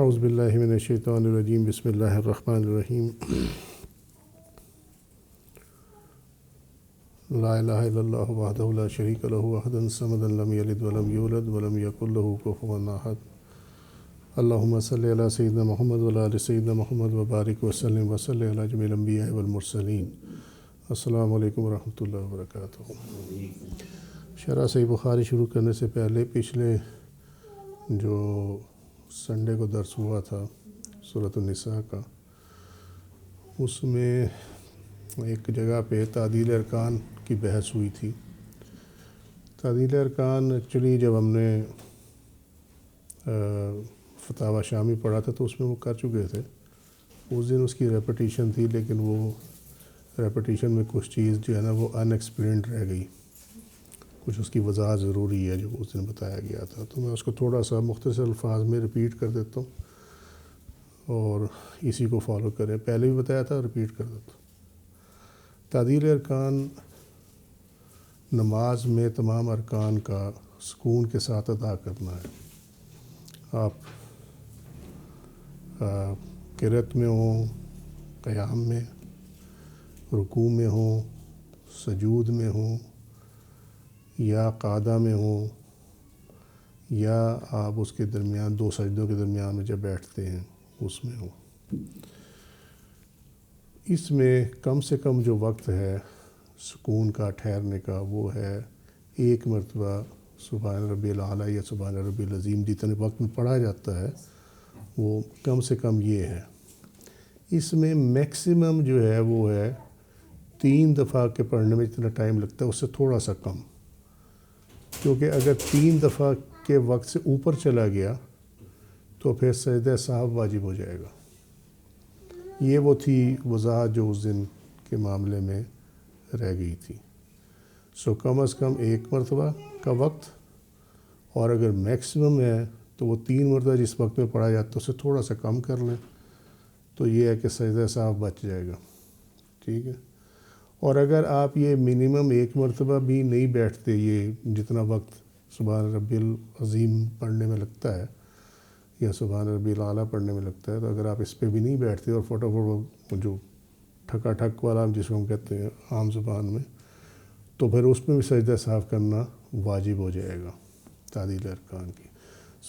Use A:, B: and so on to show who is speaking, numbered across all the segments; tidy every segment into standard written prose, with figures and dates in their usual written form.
A: اعوذ باللہ من الشیطان الرجیم بسم اللہ الرحمن الرحیم لا الہ الا اللہ وحدہ لا شریک لہ احد الصمد لم یلد ولم یولد ولم یکن لہ کفوا احد اللہم صلی علی سیدنا محمد وعلی آل سیدنا محمد وبارک وسلم وصلی علی جمیع الانبیاء والمرسلین۔ السلام علیکم ورحمۃ اللہ وبرکاتہ۔ شرح صحیح بخاری شروع کرنے سے پہلے پچھلے جو سنڈے کو درس ہوا تھا سورۃ النساء کا، اس میں ایک جگہ پہ تعدیل ارکان کی بحث ہوئی تھی۔ تعدیل ارکان ایکچولی جب ہم نے فتاوی شامی پڑھا تھا تو اس میں وہ کر چکے تھے، اس دن اس کی ریپٹیشن تھی، لیکن وہ ریپٹیشن میں کچھ چیز جو ہے نا وہ ان ایکسپلینڈ رہ گئی، کچھ اس کی وضاحت ضروری ہے جو اس دن بتایا گیا تھا، تو میں اس کو تھوڑا سا مختصر الفاظ میں ریپیٹ کر دیتا ہوں اور اسی کو فالو کریں۔ پہلے بھی بتایا تھا، ریپیٹ کر دیتا ہوں۔ تعدیل ارکان نماز میں تمام ارکان کا سکون کے ساتھ ادا کرنا ہے۔ آپ قرأت میں ہوں، قیام میں، رکوع میں ہوں، سجود میں ہوں، یا قعدہ میں ہوں، یا آپ اس کے درمیان دو سجدوں کے درمیان میں جب بیٹھتے ہیں اس میں ہوں، اس میں کم سے کم جو وقت ہے سکون کا، ٹھہرنے کا، وہ ہے ایک مرتبہ سبحان ربی الاعلیٰ یا سبحان ربی العظیم، جتنے وقت میں پڑھا جاتا ہے وہ کم سے کم یہ ہے۔ اس میں میکسیمم جو ہے وہ ہے 3 دفعہ کے پڑھنے میں جتنا ٹائم لگتا ہے اس سے تھوڑا سا کم، کیونکہ اگر 3 دفعہ کے وقت سے اوپر چلا گیا تو پھر سجدہ سہو واجب ہو جائے گا۔ یہ وہ تھی وضاحت جو اس دن کے معاملے میں رہ گئی تھی۔ کم از کم 1 مرتبہ کا وقت، اور اگر میکسیمم ہے تو وہ 3 مرتبہ جس وقت میں پڑھا جاتا ہے اس سے تھوڑا سا کم کر لیں، تو یہ ہے کہ سجدہ سہو بچ جائے گا، ٹھیک ہے۔ اور اگر آپ یہ منیمم 1 مرتبہ بھی نہیں بیٹھتے، یہ جتنا وقت سبحان ربی العظیم پڑھنے میں لگتا ہے یا سبحان ربی الاعلیٰ پڑھنے میں لگتا ہے، تو اگر آپ اس پہ بھی نہیں بیٹھتے اور فٹافٹ جو ٹھکا ٹھک والا جس کو ہم کہتے ہیں عام زبان میں، تو پھر اس میں بھی سجدہ سہو کرنا واجب ہو جائے گا تعدیل ارکان کی۔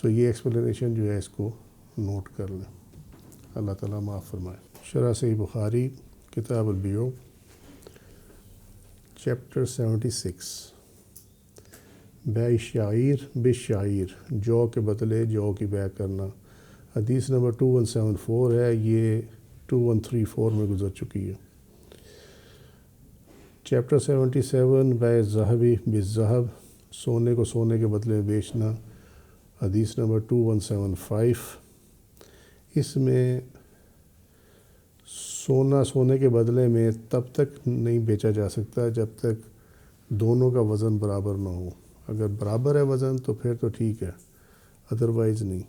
A: یہ ایکسپلینیشن جو ہے اس کو نوٹ کر لیں، اللہ تعالیٰ معاف فرمائے۔ شرح صحیح بخاری کتاب البیوع چیپٹر 76، بیع شعیر بالشعیر، جو کے بدلے جو کی بیع کرنا۔ حدیث نمبر 2174 ہے، یہ 2134 میں گزر چکی ہے۔ چیپٹر 77 بیع الذهب بالذهب، سونے کو سونے کے بدلے میں بیچنا۔ حدیث نمبر 2175، اس میں سونا سونے کے بدلے میں تب تک نہیں بیچا جا سکتا جب تک دونوں کا وزن برابر نہ ہو۔ اگر برابر ہے وزن تو پھر تو ٹھیک ہے، ادروائز نہیں۔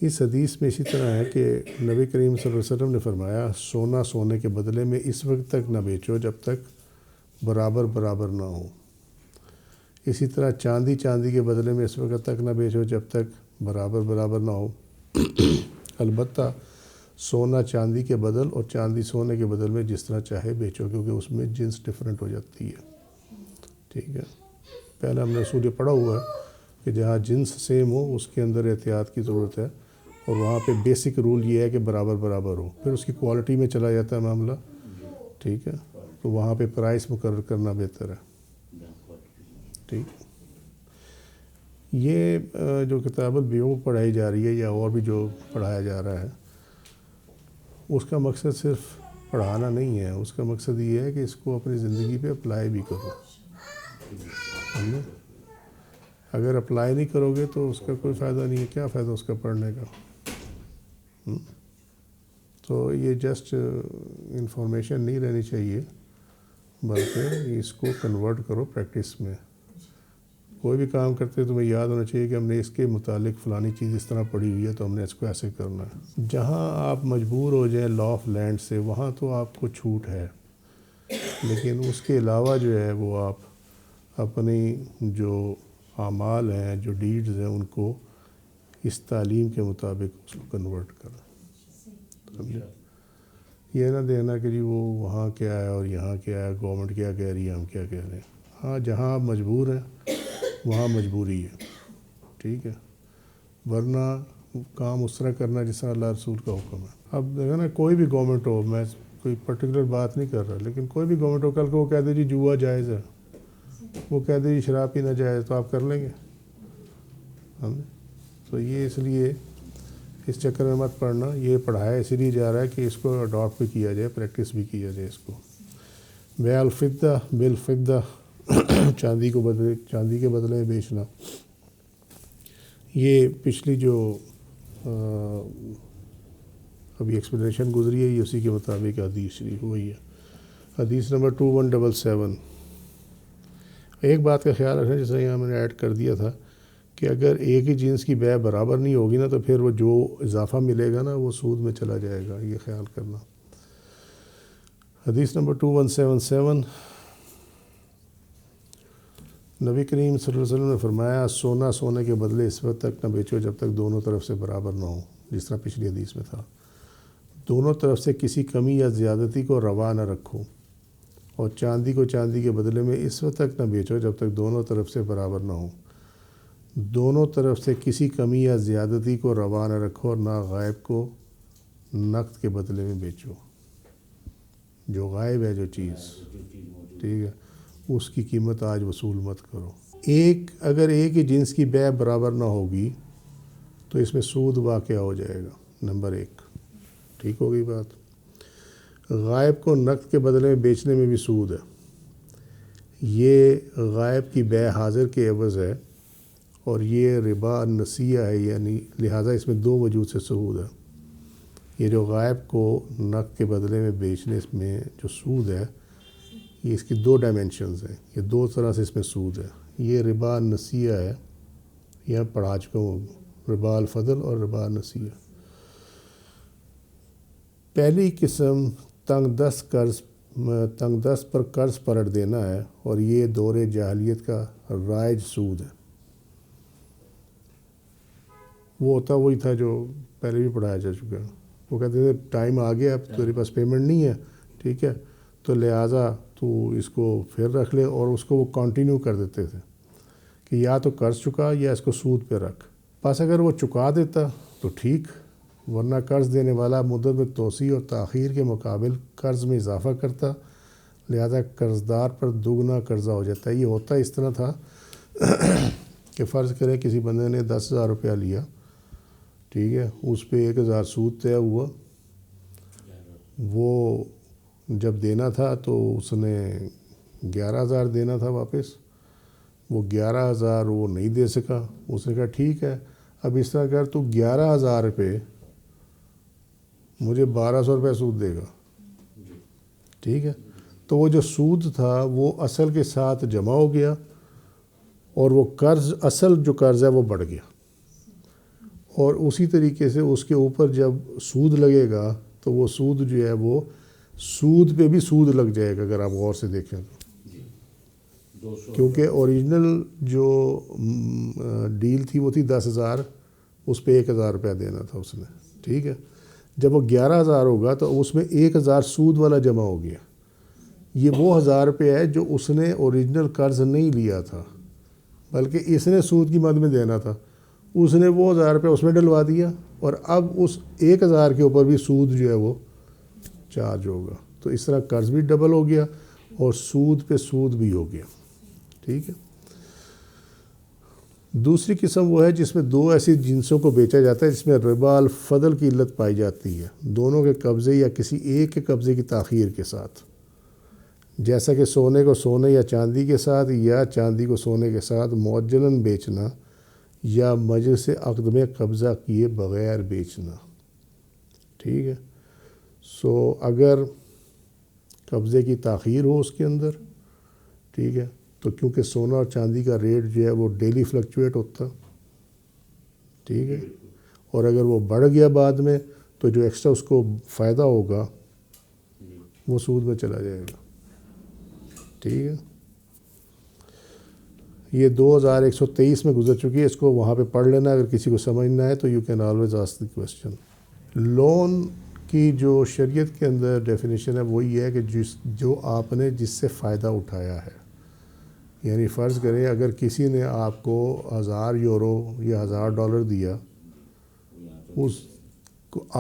A: اس حدیث میں اسی طرح ہے کہ نبی کریم صلی اللہ علیہ وسلم نے فرمایا سونا سونے کے بدلے میں اس وقت تک نہ بیچو جب تک برابر نہ ہو۔ اسی طرح چاندی چاندی کے بدلے میں اس وقت تک نہ بیچو جب تک برابر نہ ہو۔ البتہ سونا چاندی کے بدل اور چاندی سونے کے بدل میں جس طرح چاہے بیچو، کیونکہ اس میں جنس ڈیفرنٹ ہو جاتی ہے، ٹھیک ہے۔ پہلے ہم نے اصول یہ پڑھا ہوا ہے کہ جہاں جنس سیم ہو اس کے اندر احتیاط کی ضرورت ہے، اور وہاں پہ بیسک رول یہ ہے کہ برابر ہو، پھر اس کی کوالٹی میں چلا جاتا ہے معاملہ، ٹھیک ہے، تو وہاں پہ پرائس مقرر کرنا بہتر ہے، ٹھیک۔ یہ جو کتاب البیوع پڑھائی جا رہی ہے یا اور بھی جو پڑھایا جا رہا ہے، اس کا مقصد صرف پڑھانا نہیں ہے، اس کا مقصد یہ ہے کہ اس کو اپنی زندگی پہ اپلائی بھی کرو۔ اگر اپلائی نہیں کرو گے تو اس کا کوئی فائدہ نہیں ہے، کیا فائدہ اس کا پڑھنے کا؟ تو یہ جسٹ انفارمیشن نہیں رہنی چاہیے، بلکہ اس کو کنورٹ کرو پریکٹس میں۔ کوئی بھی کام کرتے تو تمہیں یاد ہونا چاہیے کہ ہم نے اس کے متعلق فلانی چیز اس طرح پڑھی ہوئی ہے تو ہم نے اس کو ایسے کرنا ہے۔ جہاں آپ مجبور ہو جائیں لا آف لینڈ سے، وہاں تو آپ کو چھوٹ ہے، لیکن اس کے علاوہ جو ہے وہ آپ اپنی جو اعمال ہیں، جو ڈیڈز ہیں، ان کو اس تعلیم کے مطابق اس کو کنورٹ کرو. سمجھا؟ یہ نہ دینا کہ جی وہ وہاں کیا ہے اور یہاں کیا ہے، گورنمنٹ کیا کہہ رہی ہے، ہم کیا کہہ رہے ہیں. ہاں جہاں آپ مجبور ہیں وہاں مجبوری ہے، ٹھیک ہے، ورنہ کام اس طرح کرنا جس طرح اللہ رسول کا حکم ہے. اب دیکھیں نا، کوئی بھی گورنمنٹ ہو، میں کوئی پرٹیکولر بات نہیں کر رہا، لیکن کوئی بھی گورنمنٹ ہو، کل کو وہ کہہ دے جی جوا جائز ہے، وہ کہہ دے جی شراب پینا جائز، تو آپ کر لیں گے ہم. تو یہ اس لیے اس چکر میں مت پڑھنا. یہ پڑھایا اس لیے جا رہا ہے کہ اس کو اڈاپٹ بھی کیا جائے، پریکٹس بھی کیا جائے اس کو. بیع الفدہ بالفدہ، چاندی کے بدلے میں بیچنا. یہ پچھلی جو ابھی ایکسپلینیشن گزری ہے، یہ اسی کے مطابق حدیث شریف وہی ہے. حدیث نمبر 2177. ایک بات کا خیال رکھنا، جیسے یہاں میں نے ایڈ کر دیا تھا، کہ اگر ایک ہی جنس کی بیع برابر نہیں ہوگی نا، تو پھر وہ جو اضافہ ملے گا نا وہ سود میں چلا جائے گا، یہ خیال کرنا. حدیث نمبر 2177. نبی کریم صلی اللہ علیہ وسلم نے فرمایا، سونا سونے کے بدلے اس وقت تک نہ بیچو جب تک دونوں طرف سے برابر نہ ہو. جس طرح پچھلی حدیث میں تھا، دونوں طرف سے کسی کمی یا زیادتی کو روا نہ رکھو. اور چاندی کو چاندی کے بدلے میں اس وقت تک نہ بیچو جب تک دونوں طرف سے برابر نہ ہو. دونوں طرف سے کسی کمی یا زیادتی کو روا نہ رکھو، اور نہ غائب کو نقد کے بدلے میں بیچو. جو غائب ہے جو چیز، ٹھیک ہے، اس کی قیمت آج وصول مت کرو. اگر ایک ہی جنس کی بیع برابر نہ ہوگی تو اس میں سود واقع ہو جائے گا. نمبر 1، ٹھیک ہو گئی بات. غائب کو نقد کے بدلے میں بیچنے میں بھی سود ہے. یہ غائب کی بیع حاضر کے عوض ہے، اور یہ ربا نسیہ ہے، یعنی لہٰذا اس میں 2 وجوہ سے سود ہے. یہ جو غائب کو نقد کے بدلے میں بیچنے اس میں جو سود ہے، یہ اس کی 2 ڈائمینشنز ہیں. یہ 2 طرح سے اس میں سود ہے. یہ ربا نسیہ ہے، یہاں پڑھا چکا ہوں، ربا الفضل اور ربا نسیہ. پہلی قسم تنگ دست پر قرض پلٹ دینا ہے، اور یہ دور جاہلیت کا رائج سود ہے. وہ ہوتا وہی تھا جو پہلے بھی پڑھایا جا چکا ہے. وہ کہتے تھے ٹائم آ گیا، اب تیرے پاس پیمنٹ نہیں ہے، ٹھیک ہے، تو لہٰذا تو اس کو پھر رکھ لے، اور اس کو وہ کنٹینیو کر دیتے تھے کہ یا تو قرض چکا یا اس کو سود پہ رکھ. بس اگر وہ چکا دیتا تو ٹھیک، ورنہ قرض دینے والا مدت میں توسیع اور تاخیر کے مقابل قرض میں اضافہ کرتا، لہذا قرضدار پر دگنا قرضہ ہو جاتا ہے. یہ ہوتا اس طرح تھا کہ فرض کریں کسی بندے نے 10,000 روپیہ لیا، ٹھیک ہے، اس پہ 1,000 سود طے ہوا. وہ جب دینا تھا تو اس نے 11,000 دینا تھا واپس. وہ 11,000 وہ نہیں دے سکا. اس نے کہا ٹھیک ہے، اب اس طرح کر، تو 11,000 پہ مجھے 1,200 روپے سود دے گا، ٹھیک ہے. تو وہ جو سود تھا وہ اصل کے ساتھ جمع ہو گیا، اور وہ قرض، اصل جو قرض ہے وہ بڑھ گیا. اور اسی طریقے سے اس کے اوپر جب سود لگے گا تو وہ سود جو ہے وہ سود پہ بھی سود لگ جائے گا، اگر آپ غور سے دیکھیں تو. کیونکہ اوریجنل جو ڈیل تھی وہ تھی 10,000، اس پہ 1,000 روپیہ دینا تھا اس نے، ٹھیک ہے. جب وہ 11,000 ہوگا تو اس میں 1,000 سود والا جمع ہو گیا. یہ وہ 1,000 روپے ہے جو اس نے اوریجنل قرض نہیں لیا تھا، بلکہ اس نے سود کی مد میں دینا تھا. اس نے وہ 1,000 روپے اس میں ڈلوا دیا، اور اب اس 1,000 کے اوپر بھی سود جو ہے وہ چارج ہوگا. تو اس طرح قرض بھی ڈبل ہو گیا اور سود پہ سود بھی ہو گیا، ٹھیک ہے. دوسری قسم وہ ہے جس میں 2 ایسی جنسوں کو بیچا جاتا ہے جس میں ربا الفضل کی علت پائی جاتی ہے، دونوں کے قبضے یا کسی ایک کے قبضے کی تاخیر کے ساتھ. جیسا کہ سونے کو سونے یا چاندی کے ساتھ، یا چاندی کو سونے کے ساتھ معجلاً بیچنا، یا مجلس عقد میں قبضہ کیے بغیر بیچنا، ٹھیک ہے. اگر قبضے کی تاخیر ہو اس کے اندر، ٹھیک ہے، تو کیونکہ سونا اور چاندی کا ریٹ جو ہے وہ ڈیلی فلکچویٹ ہوتا، ٹھیک ہے، اور اگر وہ بڑھ گیا بعد میں تو جو ایکسٹرا اس کو فائدہ ہوگا وہ سود میں چلا جائے گا، ٹھیک ہے. یہ 2123 میں گزر چکی ہے، اس کو وہاں پہ پڑھ لینا، اگر کسی کو سمجھنا ہے تو you can always ask the question. Loan کی جو شریعت کے اندر ڈیفینیشن ہے وہ یہ ہے کہ جو آپ نے جس سے فائدہ اٹھایا ہے، یعنی فرض کریں اگر کسی نے آپ کو 1000 یورو یا $1000 دیا،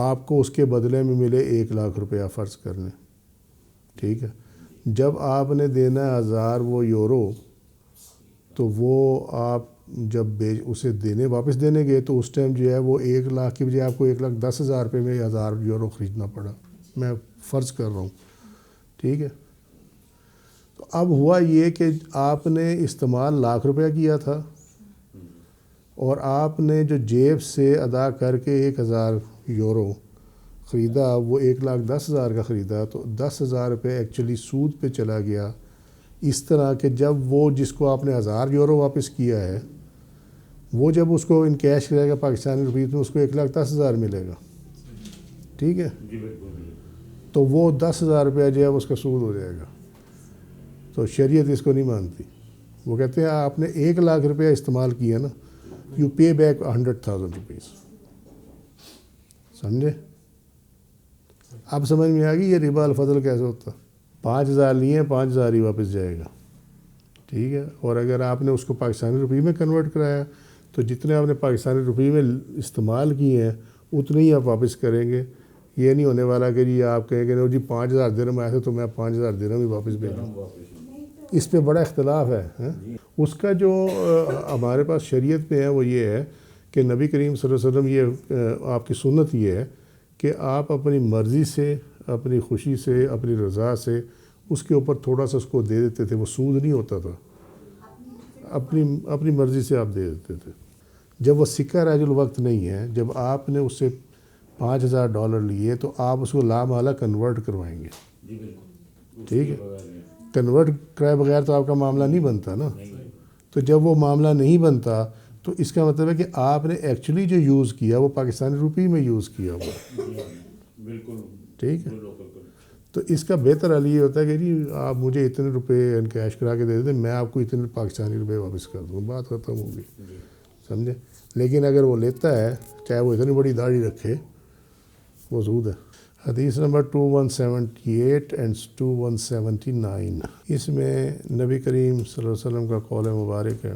A: آپ کو اس کے بدلے میں ملے 1 لاکھ روپیہ فرض کر لیں، ٹھیک ہے، جب آپ نے دینا ہے 1000 وہ یورو، تو وہ آپ جب اسے واپس دینے گئے تو اس ٹائم جو ہے وہ 1 لاکھ کی بجائے آپ کو 1,10,000 روپے میں 1000 یورو خریدنا پڑا، میں فرض کر رہا ہوں، ٹھیک ہے۔ تو اب ہوا یہ کہ آپ نے استعمال 1,00,000 روپیہ کیا تھا، اور آپ نے جو جیب سے ادا کر کے 1,000 یورو خریدا، وہ 1,10,000 کا خریدا، تو 10,000 روپے ایکچولی سود پہ چلا گیا، اس طرح کہ جب وہ جس کو آپ نے 1000 یورو واپس کیا ہے، وہ جب اس کو ان کیش کرے گا پاکستانی روپیز میں، اس کو 1,10,000 ملے گا، ٹھیک ہے، تو وہ 10,000 روپیہ جو ہے اس کا سود ہو جائے گا۔ تو شریعت اس کو نہیں مانتی، وہ کہتے ہیں آپ نے 1 لاکھ روپیہ استعمال کیا نا، یو پے بیک 100,000 روپیز، سمجھے؟ اب سمجھ میں آ گئی یہ ربا الفضل کیسے ہوتا؟ 5,000 لیے ہیں، 5,000 ہی واپس جائے گا، ٹھیک ہے، اور اگر آپ نے اس کو پاکستانی روپے میں کنورٹ کرایا تو جتنے آپ نے پاکستانی روپے میں استعمال کیے ہیں اتنے ہی آپ واپس کریں گے۔ یہ نہیں ہونے والا کہ جی آپ کہیں کہ جی 5,000 درہم آئے تھے تو میں 5,000 درہم ہی واپس بھیجوں، اس پہ بڑا اختلاف ہے۔ اس کا جو ہمارے پاس شریعت میں ہے وہ یہ ہے کہ نبی کریم صلی اللہ علیہ وسلم، یہ آپ کی سنت یہ ہے کہ آپ اپنی مرضی سے، اپنی خوشی سے، اپنی رضا سے اس کے اوپر تھوڑا سا اس کو دے دیتے تھے، وہ سود نہیں ہوتا تھا، اپنی مرضی سے آپ دے دیتے تھے۔ جب وہ سکہ راج الوقت نہیں ہے، جب آپ نے اس سے $5,000 لیے تو آپ اس کو لامحالہ کنورٹ کروائیں گے، ٹھیک ہے، کنورٹ کرائے بغیر تو آپ کا معاملہ نہیں بنتا نا۔ تو جب وہ معاملہ نہیں بنتا تو اس کا مطلب ہے کہ آپ نے ایکچولی جو یوز کیا وہ پاکستانی روپی میں یوز کیا ہوا، ٹھیک ہے۔ تو اس کا بہتر حل یہ ہوتا ہے کہ جی آپ مجھے اتنے روپے کیش کرا کے دے دیں، میں آپ کو اتنے پاکستانی روپے واپس کر دوں، بات ختم ہوگی، سمجھے۔ لیکن اگر وہ لیتا ہے، چاہے وہ اتنی بڑی داڑھی رکھے، وہ سود ہے۔ حدیث نمبر 2178 اینڈ 2179، اس میں نبی کریم صلی اللہ علیہ وسلم کا قول مبارک ہے،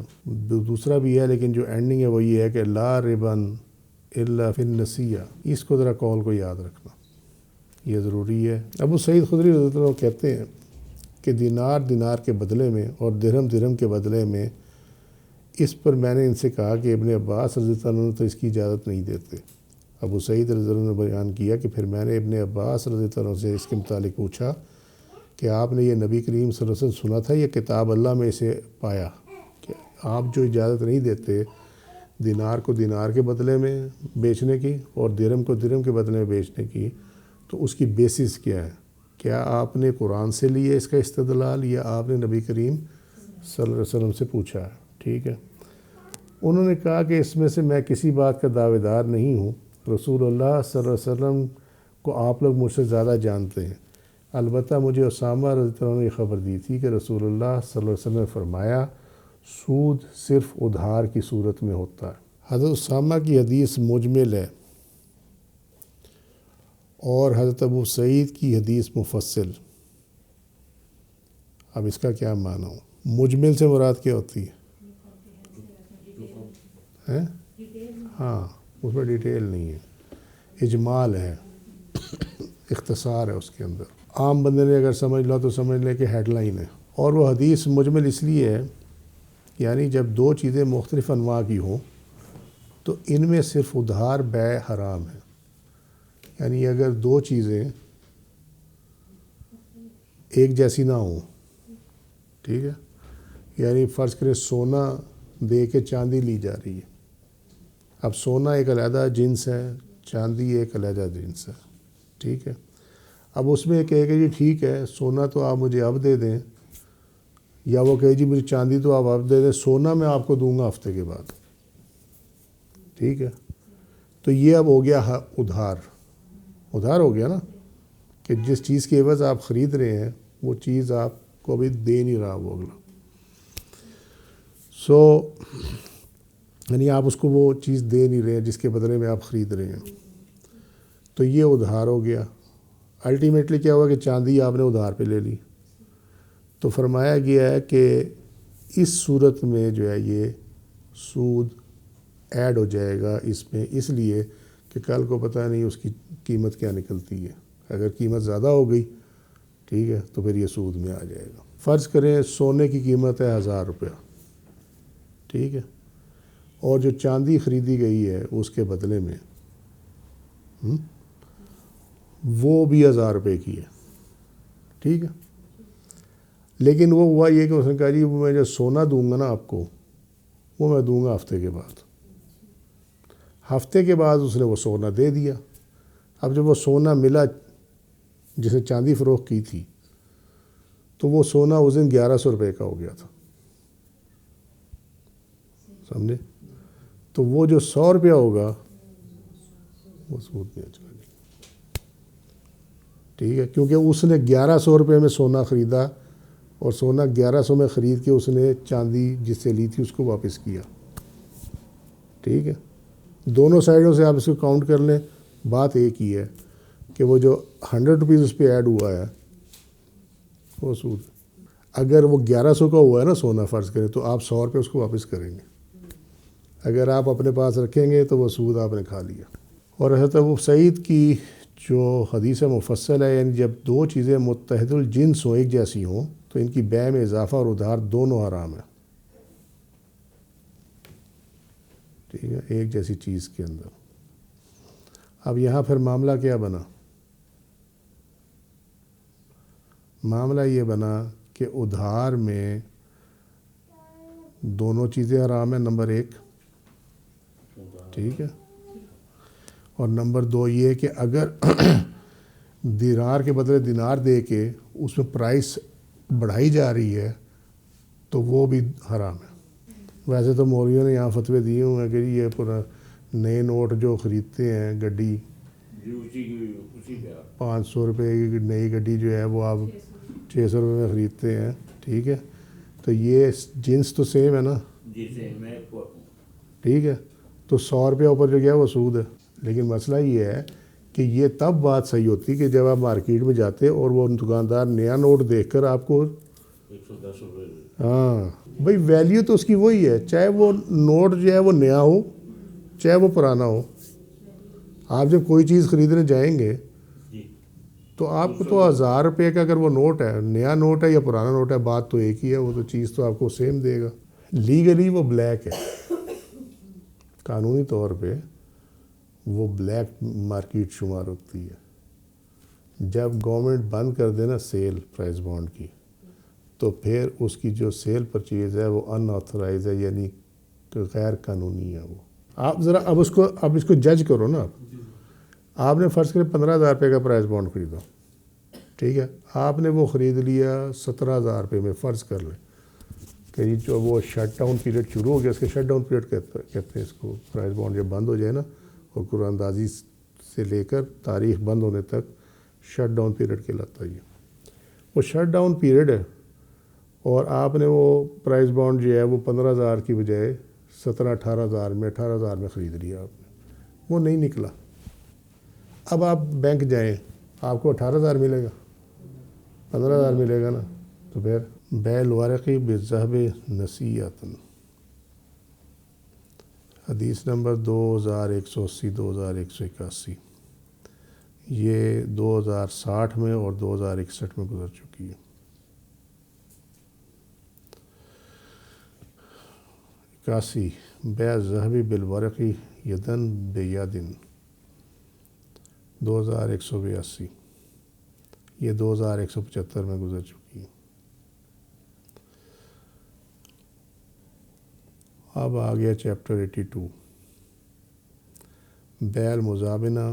A: دوسرا بھی ہے لیکن جو اینڈنگ ہے وہ یہ ہے کہ لا ربن الا فی النسیہ، اس کو ذرا قول کو یاد رکھنا، یہ ضروری ہے۔ ابو سعید خدری رضی اللہ عنہ کہتے ہیں کہ دینار کے بدلے میں اور درہم کے بدلے میں، اس پر میں نے ان سے کہا کہ ابن عباس رضی اللہ عنہ تو اس کی اجازت نہیں دیتے۔ ابو سعید رضی اللہ عنہ نے بیان کیا کہ پھر میں نے ابن عباس رضی اللہ عنہ سے اس کے متعلق پوچھا کہ آپ نے یہ نبی کریم صلی اللہ علیہ وسلم سنا تھا یہ کتاب اللہ میں اسے پایا کہ آپ جو اجازت نہیں دیتے دینار کو دینار کے بدلے میں بیچنے کی اور درہم کو درہم کے بدلے میں بیچنے کی، تو اس کی بیسس کیا ہے؟ کیا آپ نے قرآن سے لیے اس کا استدلال یا آپ نے نبی کریم صلی اللہ علیہ وسلم سے پوچھا ہے؟ ٹھیک ہے۔ انہوں نے کہا کہ اس میں سے میں کسی بات کا دعوے دار نہیں ہوں، رسول اللہ صلی اللہ علیہ وسلم کو آپ لوگ مجھ سے زیادہ جانتے ہیں، البتہ مجھے اسامہ رضی اللہ عنہ نے یہ خبر دی تھی کہ رسول اللہ صلی اللہ علیہ وسلم نے فرمایا سود صرف ادھار کی صورت میں ہوتا ہے۔ حضرت اسامہ کی حدیث مجمل ہے اور حضرت ابو سعید کی حدیث مفصل۔ اب اس کا کیا معنی ہو؟ مجمل سے مراد کیا ہوتی ہے؟ ہاں، اس میں ڈیٹیل نہیں ہے، اجمال ہے، اختصار ہے اس کے اندر۔ عام بندے نے اگر سمجھ لو تو سمجھ لے کہ ہیڈ لائن ہے۔ اور وہ حدیث مجمل اس لیے ہے یعنی جب دو چیزیں مختلف انواع کی ہوں تو ان میں صرف ادھار بیع حرام ہے، یعنی اگر دو چیزیں ایک جیسی نہ ہوں، ٹھیک ہے، یعنی فرض کریں سونا دے کے چاندی لی جا رہی ہے، اب سونا ایک علیحدہ جنس ہے، چاندی ایک علیحدہ جنس ہے، ٹھیک ہے۔ اب اس میں کہے کہ جی ٹھیک ہے سونا تو آپ مجھے اب دے دیں، یا وہ کہے جی مجھے چاندی تو آپ اب دے دیں، سونا میں آپ کو دوں گا ہفتے کے بعد، ٹھیک ہے۔ تو یہ اب ہو گیا ادھار ہو گیا نا، کہ جس چیز کے عوض آپ خرید رہے ہیں وہ چیز آپ کو ابھی دے نہیں رہا وہ اگلا۔ سو یعنی آپ اس کو وہ چیز دے نہیں رہے ہیں جس کے بدلے میں آپ خرید رہے ہیں، تو یہ ادھار ہو گیا۔ الٹیمیٹلی کیا ہوا کہ چاندی آپ نے ادھار پہ لے لی، تو فرمایا گیا ہے کہ اس صورت میں جو ہے یہ سود ایڈ ہو جائے گا اس میں، اس لیے کہ کل کو پتہ نہیں اس کی قیمت کیا نکلتی ہے۔ اگر قیمت زیادہ ہو گئی، ٹھیک ہے، تو پھر یہ سود میں آ جائے گا۔ فرض کریں سونے کی قیمت ہے 1000 روپیہ، ٹھیک ہے، اور جو چاندی خریدی گئی ہے اس کے بدلے میں وہ بھی 1000 روپے کی ہے، ٹھیک ہے، لیکن وہ ہوا یہ کہ اس نے کہا جی میں جو سونا دوں گا نا آپ کو، وہ میں دوں گا ہفتے کے بعد۔ ہفتے کے بعد اس نے وہ سونا دے دیا۔ اب جب وہ سونا ملا جس نے چاندی فروخت کی تھی، تو وہ سونا اس دن 1100 روپے کا ہو گیا تھا، سمجھے؟ تو وہ جو 100 روپیہ ہوگا وہ سود میں آ جائے گا، ٹھیک ہے، کیونکہ اس نے 1100 روپے میں سونا خریدا، اور سونا 1100 میں خرید کے اس نے چاندی جس سے لی تھی اس کو واپس کیا، ٹھیک ہے۔ دونوں سائڈوں سے آپ اس کو کاؤنٹ کر لیں، بات ایک ہی ہے کہ وہ جو 100 روپیز اس پہ ایڈ ہوا ہے وہ سود۔ اگر وہ 1100 کا ہوا ہے نا سونا فرض کریں، تو آپ 100 روپے اس کو واپس کریں گے۔ اگر آپ اپنے پاس رکھیں گے تو وہ سود آپ نے کھا لیا۔ اور حضرت ابو سعید کی جو حدیث مفصل ہے، یعنی جب دو چیزیں متحد الجنس ہوں، ایک جیسی ہوں، تو ان کی بیع میں اضافہ اور ادھار دونوں حرام ہے، ٹھیک ہے، ایک جیسی چیز کے اندر۔ اب یہاں پھر معاملہ کیا بنا؟ معاملہ یہ بنا کہ ادھار میں دونوں چیزیں حرام ہیں، نمبر ایک، ٹھیک ہے، اور نمبر دو یہ کہ اگر دینار کے بدلے دینار دے کے اس میں پرائس بڑھائی جا رہی ہے تو وہ بھی حرام ہے۔ ویسے تو مولویوں نے یہاں فتوے دیے ہوئے ہیں کہ یہ پورا نئے نوٹ جو خریدتے ہیں گڈی، 500 روپے کی نئی گڈی جو ہے وہ آپ 600 روپے میں خریدتے ہیں، ٹھیک ہے، تو یہ جنس تو سیم ہے نا، ٹھیک ہے، تو 100 روپیہ اوپر جو گیا وہ سود ہے۔ لیکن مسئلہ یہ ہے کہ یہ تب بات صحیح ہوتی کہ جب آپ مارکیٹ میں جاتے اور وہ دکاندار نیا نوٹ دیکھ کر آپ کو
B: 110 روپے،
A: ہاں بھائی ویلیو تو اس کی وہی ہے، چاہے وہ نوٹ جو ہے وہ نیا ہو چاہے وہ پرانا ہو۔ آپ جب کوئی چیز خریدنے جائیں گے تو آپ کو تو 1000 روپے کا اگر وہ نوٹ ہے، نیا نوٹ ہے یا پرانا نوٹ ہے، بات تو ایک ہی ہے، وہ تو چیز تو آپ کو سیم دے گا۔ لیگلی وہ بلیک ہے، قانونی طور پہ وہ بلیک مارکیٹ شمار ہوتی ہے۔ جب گورنمنٹ بند کر دے نا سیل پرائز بانڈ کی، تو پھر اس کی جو سیل پرچیز ہے وہ ان آتھورائز ہے، یعنی غیر قانونی ہے۔ وہ آپ ذرا اب اس کو جج کرو نا۔ آپ نے فرض کریں 15,000 روپے کا پرائز بانڈ خریدا، ٹھیک ہے، آپ نے وہ خرید لیا 17,000 روپے میں، فرض کر لیں کہ جو وہ شٹ ڈاؤن پیریڈ شروع ہو گیا، اس کے شٹ ڈاؤن پیریڈ کہتے ہیں اس کو، پرائز بانڈ جب بند ہو جائے نا، اور قرآن اندازی سے لے کر تاریخ بند ہونے تک شٹ ڈاؤن پیریڈ کہلاتا ہے۔ وہ شٹ ڈاؤن پیریڈ ہے، اور آپ نے وہ پرائز بانڈ جو ہے وہ 15,000 کی بجائے 17-18,000 میں 18,000 میں خرید لیا آپ نے، وہ نہیں نکلا۔ اب آپ بینک جائیں، آپ کو 18,000 ملے گا، 15,000 ملے گا نا، تو پھر بیع الورق بالذهب نسیئۃ، حدیث نمبر 2180 2181، یہ 2060 میں اور 2061 میں گزر چکی ہے۔ 81 بیع الذهب بالورق یدن بیدن، 2182، یہ 2175 میں گزر چکی ہے۔ اب آ گیا چیپٹر 82، بیع المزابنہ،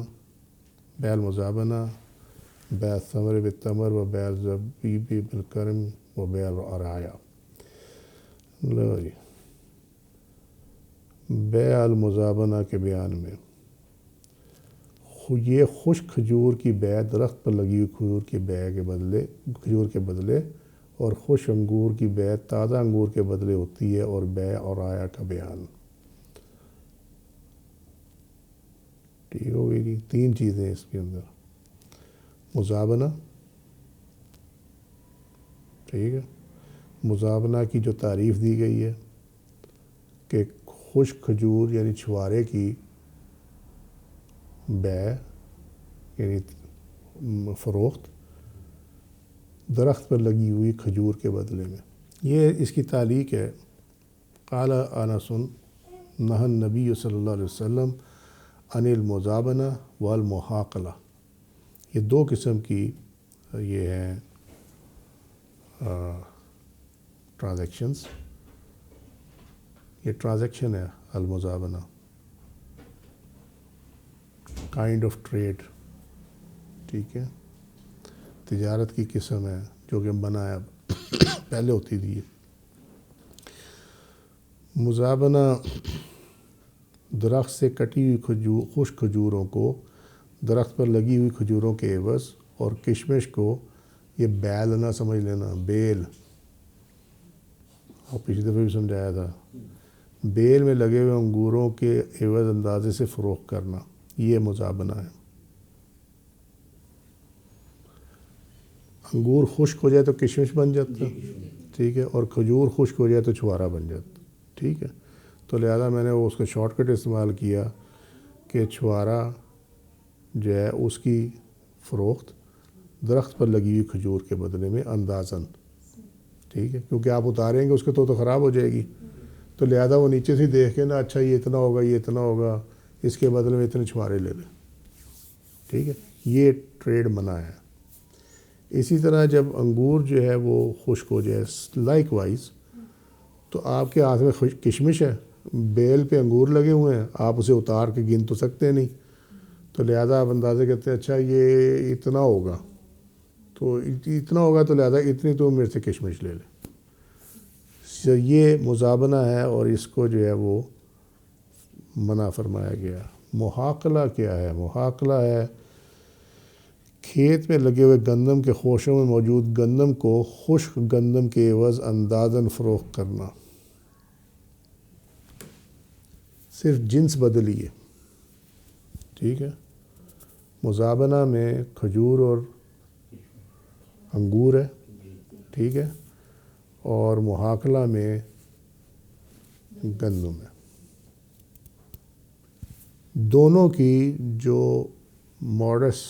A: بیع المزابنہ، بیع الثمر بالتمر و بیع الزبیب بالکرم و بیع العرایا۔ لو جی، بیع المزابنہ کے بیان میں یہ خشک کھجور کی بیع، درخت پر لگی ہوئی کھجور کی بیع کے بدلے، کھجور کے بدلے اور خوش انگور کی بیع تازہ انگور کے بدلے ہوتی ہے، اور بیع اور آیا کا بیان. ٹھیک ہو گئی جی. 3 چیزیں اس کے اندر. مزابنہ، ٹھیک ہے. مزابنہ کی جو تعریف دی گئی ہے کہ خشک کھجور یعنی چھوارے کی بیع یعنی فروخت درخت پر لگی ہوئی کھجور کے بدلے میں. یہ اس کی تعلیق ہے. قال انس نہى النبی صلی اللہ علیہ وسلم عن المزابنہ والمحاقلہ. یہ 2 قسم کی یہ ہیں ٹرانزیکشنز. یہ ٹرانزیکشن ہے المزابنہ، کائنڈ آف ٹریڈ. ٹھیک ہے. تجارت کی قسم ہے جو کہ بنایا پہلے ہوتی تھی. مزابنہ درخت سے کٹی ہوئی خشک کھجوروں کو درخت پر لگی ہوئی کھجوروں کے عوض، اور کشمش کو یہ بیل نہ سمجھ لینا، بیل، اور پچھلی دفعہ بھی سمجھایا تھا، بیل میں لگے ہوئے انگوروں کے عوض اندازے سے فروخت کرنا، یہ مزابنہ ہے. انگور خشک ہو جائے تو کشمش بن جاتا، ٹھیک ہے، اور کھجور خشک ہو جائے تو چھوارا بن جاتا. ٹھیک ہے. تو لہذا میں نے وہ اس کا شارٹ کٹ استعمال کیا کہ چھوارا جو ہے اس کی فروخت درخت پر لگی ہوئی کھجور کے بدلے میں اندازاً. ٹھیک ہے. کیونکہ آپ اتاریں گے اس کے تو خراب ہو جائے گی، تو لہذا وہ نیچے سے دیکھ کے نا، اچھا یہ اتنا ہوگا، یہ اتنا ہوگا، اس کے بدلے میں اتنے چھوارے لے لیں. ٹھیک ہے. یہ ٹریڈ منع ہے. اسی طرح جب انگور جو ہے وہ خشک ہو جائے لائک وائز، تو آپ کے ہاتھ میں کشمش ہے، بیل پہ انگور لگے ہوئے ہیں، آپ اسے اتار کے گن تو سکتے نہیں، تو لہذا آپ اندازے کرتے ہیں اچھا یہ اتنا ہوگا، تو اتنا ہوگا تو لہذا اتنی تو میرے سے کشمش لے لیں. یہ مزابنہ ہے، اور اس کو جو ہے وہ منع فرمایا گیا. محاقلہ کیا ہے؟ محاقلہ ہے کھیت میں لگے ہوئے گندم کے خوشوں میں موجود گندم کو خشک گندم کے عوض اندازاً فروخت کرنا. صرف جنس بدلی ہے. ٹھیک ہے. مزابنہ میں کھجور اور انگور ہے، ٹھیک ہے، اور محاقلہ میں گندم ہے. دونوں کی جو موڈس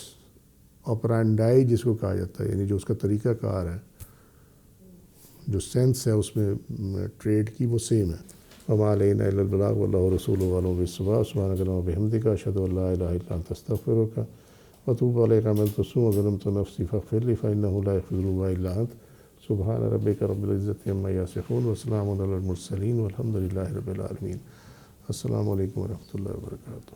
A: آپرینڈائی جس کو کہا جاتا ہے، یعنی جو اس کا طریقہ کار ہے، جو سینس ہے اس میں ٹریڈ کی، وہ سیم ہے. وما علینا الا البلاغ واللہ رسولہ اعلم بالصواب. سبحانک اللہم وبحمدک اشہد ان لا الہ الا انت استغفرک واتوب الیک. عملت سوءا وظلمت نفسی فاغفر لی فانہ لا یغفر الذنوب الا انت. سبحان ربک رب العزۃ عما یصفون وسلام علی المرسلین والحمد للہ رب العالمین. السلام علیکم ورحمۃ اللہ وبرکاتہ.